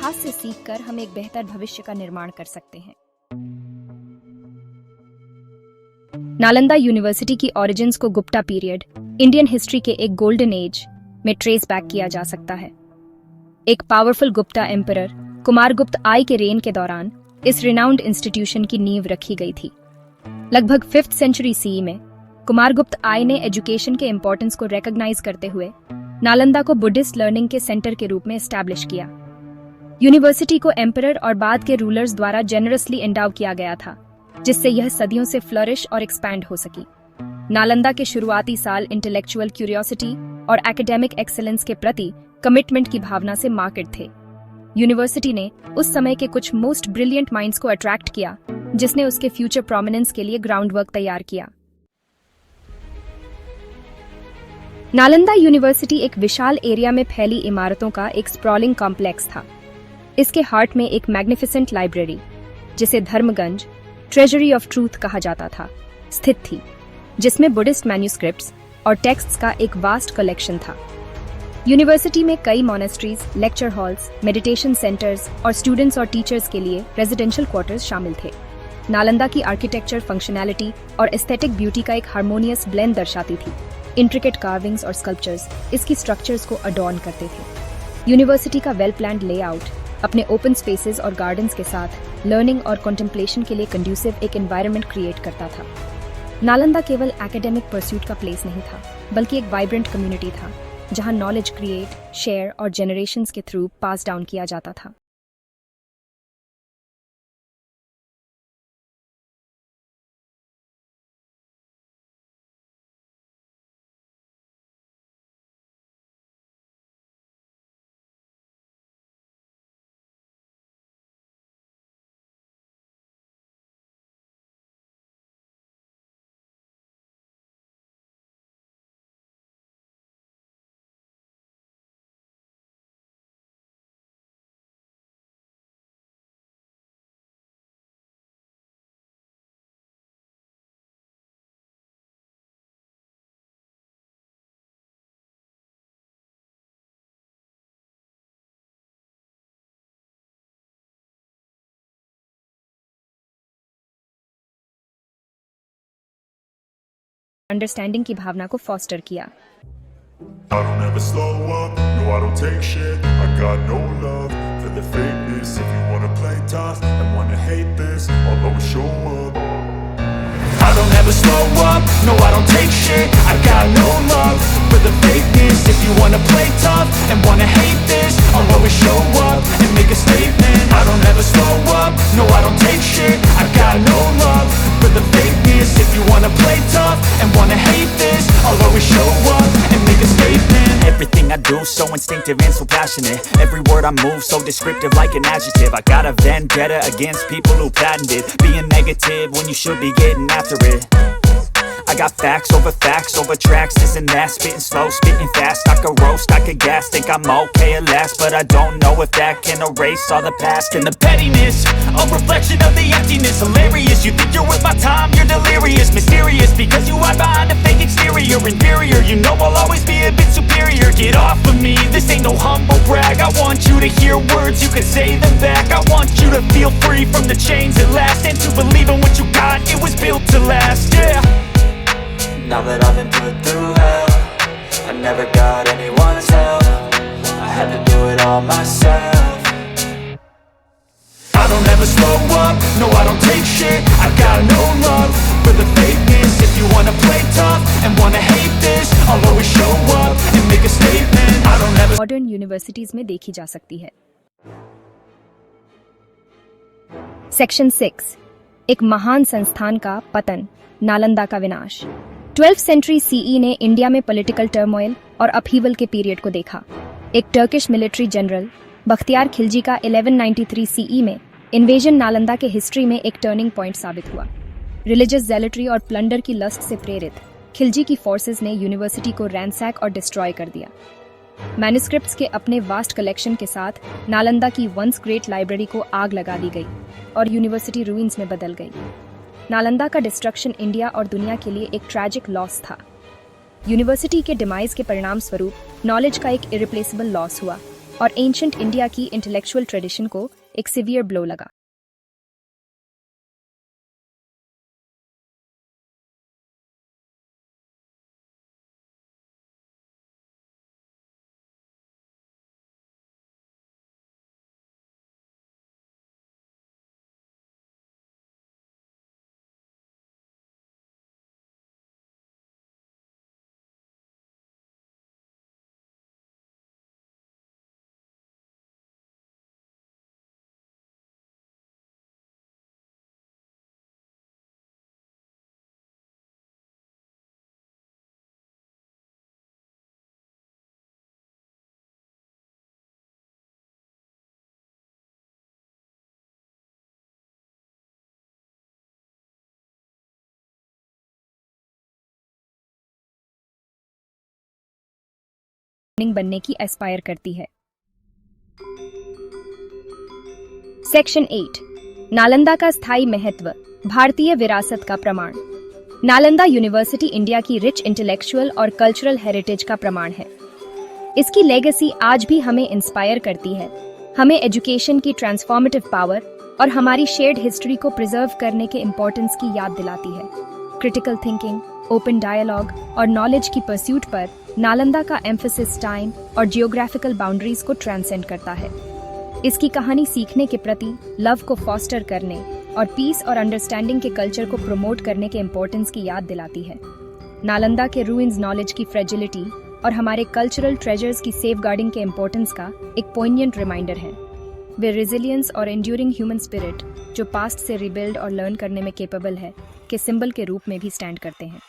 इतिहास से सीखकर हम एक बेहतर भविष्य का निर्माण कर सकते हैं। नालंदा यूनिवर्सिटी की ओरिजिन्स को गुप्ता पीरियड, इंडियन हिस्ट्री के एक गोल्डन एज में ट्रेस बैक किया जा सकता है। एक पावरफुल गुप्ता एम्परर कुमारगुप्त आई के रेन के दौरान इस रिनाउंड इंस्टीट्यूशन की नींव रखी गई थी। लगभग 5th सेंचुरी सीई में कुमारगुप्त आई ने एजुकेशन के इंपॉर्टेंस को रिकॉग्नाइज करते हुए नालंदा को बुद्धिस्ट लर्निंग के सेंटर के रूप में एस्टैब्लिश किया। यूनिवर्सिटी को एम्परर और बाद के रूलर्स द्वारा जेनरसली एंडाउ किया गया था, जिससे यह सदियों से फ्लरिश और एक्सपैंड हो सकी। नालंदा के शुरुआती साल इंटेलेक्चुअल क्यूरियोसिटी और एकेडमिक एक्सेलेंस के प्रति कमिटमेंट की भावना से मार्केट थे। यूनिवर्सिटी ने उस समय के कुछ मोस्ट ब्रिलियंट माइंड्स को अट्रैक्ट किया, जिसने उसके फ्यूचर प्रोमिनेंस के लिए ग्राउंड वर्क तैयार किया। नालंदा यूनिवर्सिटी एक विशाल एरिया में फैली इमारतों का एक स्प्रॉलिंग कॉम्प्लेक्स था। इसके हार्ट में एक मैग्निफिसेंट लाइब्रेरी, जिसे धर्मगंज ट्रेजरी ऑफ ट्रूथ कहा जाता था, स्थित थी, जिसमें बुद्धिस्ट मैन्युस्क्रिप्ट्स और टेक्स्ट्स का एक वास्ट कलेक्शन था। यूनिवर्सिटी में कई monasteries, lecture halls, meditation centres और स्टूडेंट्स और टीचर्स के लिए रेजिडेंशियल क्वार्टर्स शामिल थे। नालंदा की आर्किटेक्चर फंक्शनैलिटी और एस्थेटिक ब्यूटी का एक हार्मोनियस ब्लेंड दर्शाती थी। इंट्रिकेट कार्विंग्स और स्कल्पचर्स इसकी स्ट्रक्चर्स को अडॉर्न करते थे। यूनिवर्सिटी का वेल प्लान्ड लेआउट अपने ओपन स्पेसेस और गार्डन्स के साथ लर्निंग और कॉन्टेम्पलेशन के लिए कंड्यूसिव एक एनवायरनमेंट क्रिएट करता था। नालंदा केवल एकेडमिक परस्यूट का प्लेस नहीं था, बल्कि एक वाइब्रेंट कम्युनिटी था, जहां नॉलेज क्रिएट, शेयर और जनरेशंस के थ्रू पास डाउन किया जाता था। अंडरस्टैंडिंग की भावना को फॉस्टर किया। I don't ever slow up, no I don't take shit. I got no love for the fakeness. If you wanna play tough and wanna hate this, I'll always show up. I don't ever slow up, no I don't take shit. I got no love for the fakeness. If you wanna play tough and wanna hate this, I'll always show up and make a statement. I don't ever slow up, no I don't take shit. I got no love for the fakeness. If you wanna play tough and wanna hate this, I'll always show up and make a statement. Everything I do so instinctive and so passionate. Every word I move so descriptive like an adjective. I got a vendetta against people who patented being negative when you should be getting after it. I got facts over tracks, this and that. Spitting slow, spitting fast. I could roast, I could gas. Think I'm okay at last, but I don't know if that can erase all the past. And the pettiness, a reflection of the emptiness. Hilarious, you think you're worth my time, you're delirious. Mysterious, because you hide behind a fake exterior. Inferior, you know I'll always be a bit superior. Get off of me, this ain't no humble brag. I want you to hear words, you can say them back. I want you to feel free from the chains at last, and to believe in what you got, it was built to last, yeah. Now that I've been put through hell, I never got anyone's help. I had to do it all myself. I don't ever slow up, no I don't take shit. I got no love for the fakeness. If you wanna play tough and wanna hate this, I'll always show up and make a statement. I don't ever modern universities में देखी जा सकती है। Section 6, एक महान संस्थान का पतन, नालंदा का विनाश। 12th सेंचुरी सीई ने इंडिया में पॉलिटिकल टर्मोइल और अपहीवल के पीरियड को देखा। एक Turkish military general Bakhtiyar Khilji का 1193 सीई में इन्वेजन नालंदा के हिस्ट्री में एक टर्निंग पॉइंट साबित हुआ। रिलीजियस जेलेट्री और प्लंडर की लस्ट से प्रेरित खिलजी की फोर्सेस ने यूनिवर्सिटी को रैंसैक और डिस्ट्रॉय कर दिया। मैन्युस्क्रिप्ट्स के अपने वास्ट कलेक्शन के साथ नालंदा की वंस ग्रेट लाइब्रेरी को आग लगा दी गई और यूनिवर्सिटी रूइंस में बदल गई। नालंदा का डिस्ट्रक्शन इंडिया और दुनिया के लिए एक ट्रैजिक लॉस था। यूनिवर्सिटी के डिमाइज के परिणाम स्वरूप नॉलेज का एक इरिप्लेसेबल लॉस हुआ। और एंशंट इंडिया की इंटेलेक्चुअल ट्रेडिशन को एक सीवियर ब्लो लगा। बनने की एस्पायर करती है। सेक्शन 8, नालंदा का स्थायी महत्व, भारतीय विरासत का प्रमाण। नालंदा यूनिवर्सिटी इंडिया की रिच इंटेलेक्चुअल और कल्चरल हेरिटेज का प्रमाण है। इसकी लेगेसी आज भी हमें इंस्पायर करती है, हमें एजुकेशन की ट्रांसफॉर्मेटिव पावर और हमारी शेयर्ड हिस्ट्री को प्रिजर्व करने के इम्पोर्टेंस की याद दिलाती है। क्रिटिकल थिंकिंग, ओपन डायलॉग और नॉलेज की परस्यूट पर नालंदा का एम्फेसिस टाइम और जियोग्राफिकल बाउंड्रीज को ट्रांसेंड करता है। इसकी कहानी सीखने के प्रति लव को फॉस्टर करने और पीस और अंडरस्टैंडिंग के कल्चर को प्रमोट करने के इम्पोर्टेंस की याद दिलाती है। नालंदा के रूइंस नॉलेज की फ्रेजिलिटी और हमारे कल्चरल ट्रेजर्स की सेफगार्डिंग के इम्पोर्टेंस का एक पोइनिएंट रिमाइंडर है। वे रेजिलियंस और एंड्यूरिंग ह्यूमन स्पिरिट जो पास्ट से रिबिल्ड और लर्न करने में केपेबल है के सिंबल के रूप में भी स्टैंड करते हैं।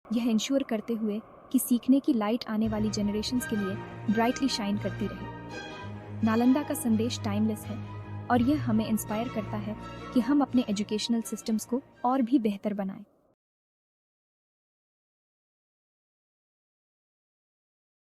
यह इंश्योर करते हुए कि सीखने की लाइट आने वाली जनरेशन्स के लिए ब्राइटली शाइन करती रहे। नालंदा का संदेश टाइमलेस है और यह हमें इंस्पायर करता है कि हम अपने एजुकेशनल सिस्टम्स को और भी बेहतर बनाएं।